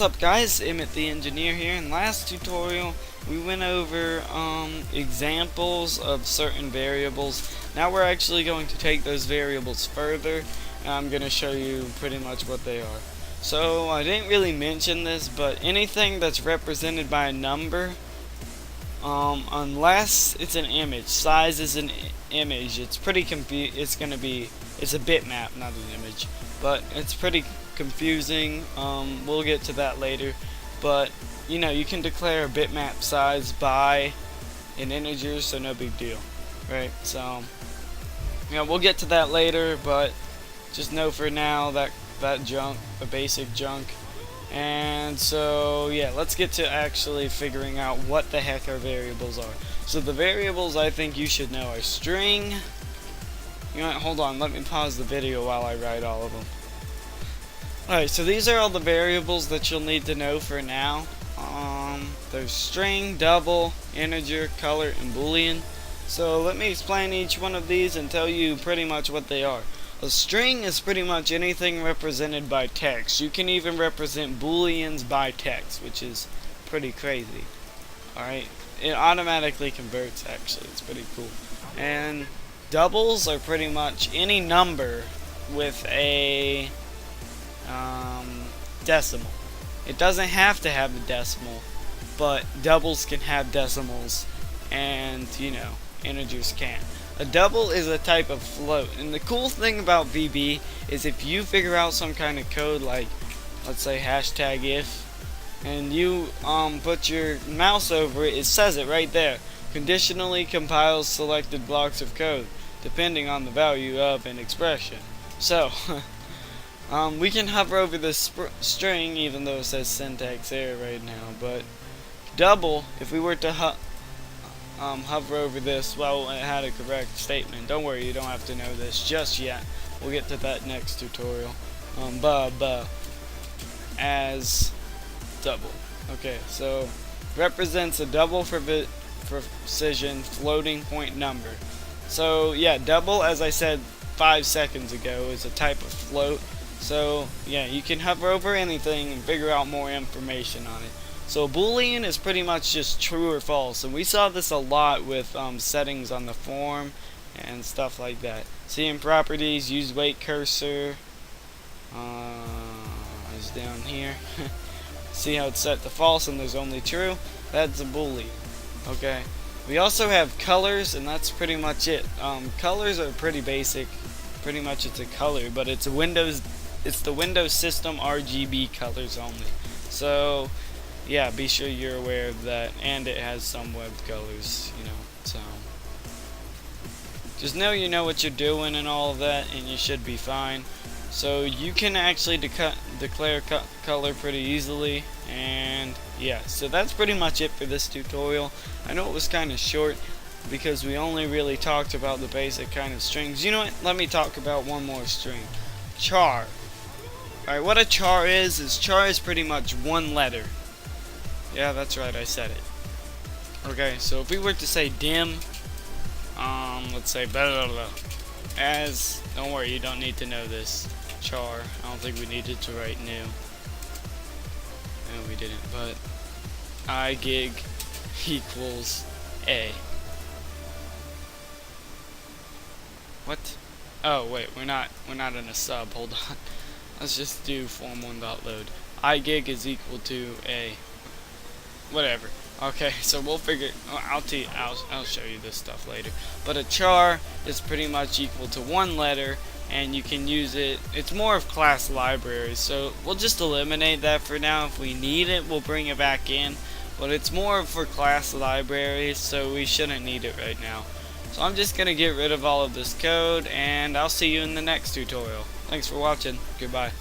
What's up guys, Emmett the Engineer here. In last tutorial we went over examples of certain variables. Now we're actually going to take those variables further, and I'm going to show you pretty much what they are. So I didn't really mention this, but anything that's represented by a number, unless it's an image, size is an image, it's pretty it's a bitmap, not an image, but it's pretty confusing. We'll get to that later, but you can declare a bitmap size by an integer, so no big deal, right? So we'll get to that later, but just know for now that junk, the basic junk. And so yeah, let's get to actually figuring out what the heck our variables are. So the variables I think you should know are string. You know what, hold on, let me pause the video while I write all of them. Alright, so these are all the variables that you'll need to know for now. There's string, double, integer, color, and boolean. So let me explain each one of these and tell you pretty much what they are. A string is pretty much anything represented by text. You can even represent booleans by text, which is pretty crazy. Alright, it automatically converts, actually. It's pretty cool. And doubles are pretty much any number with a decimal. It doesn't have to have a decimal, but doubles can have decimals, and integers can't. A double is a type of float, and the cool thing about VB is if you figure out some kind of code, like let's say #if, and you put your mouse over it, it says it right there. Conditionally compiles selected blocks of code depending on the value of an expression. So we can hover over this string, even though it says syntax error right now. But double, if we were to hover over this, well, it had a correct statement. Don't worry, you don't have to know this just yet. We'll get to that next tutorial. As double. Okay, so represents a double for precision floating point number. So yeah, double, as I said 5 seconds ago, is a type of float. So yeah, you can hover over anything and figure out more information on it. So boolean is pretty much just true or false, and we saw this a lot with settings on the form and stuff like that. See in properties, use wait cursor is down here. See how it's set to false and there's only true? That's a boolean. Okay. We also have colors, and that's pretty much it. Colors are pretty basic. Pretty much it's a color, but it's the Windows system RGB colors only. So yeah, be sure you're aware of that, and it has some web colors, so just know you know what you're doing and all of that, and you should be fine. So you can actually declare color pretty easily, and yeah, so that's pretty much it for this tutorial. I know it was kind of short because we only really talked about the basic kind of strings. You know what, let me talk about one more string. Char. Alright, what a char is pretty much one letter. Yeah, that's right, I said it. Okay, so if we were to say dim, let's say blah blah blah, as, don't worry, you don't need to know this. Char, I don't think we needed to write new. No, we didn't, but igig equals a. What? Oh wait, we're not in a sub, hold on. Let's just do form1.load. igig is equal to a. Whatever. Okay, so we'll figure. I'll show you this stuff later. But a char is pretty much equal to one letter, and you can use it. It's more of class libraries, so we'll just eliminate that for now. If we need it, we'll bring it back in. But it's more for class libraries, so we shouldn't need it right now. So I'm just gonna get rid of all of this code, and I'll see you in the next tutorial. Thanks for watching. Goodbye.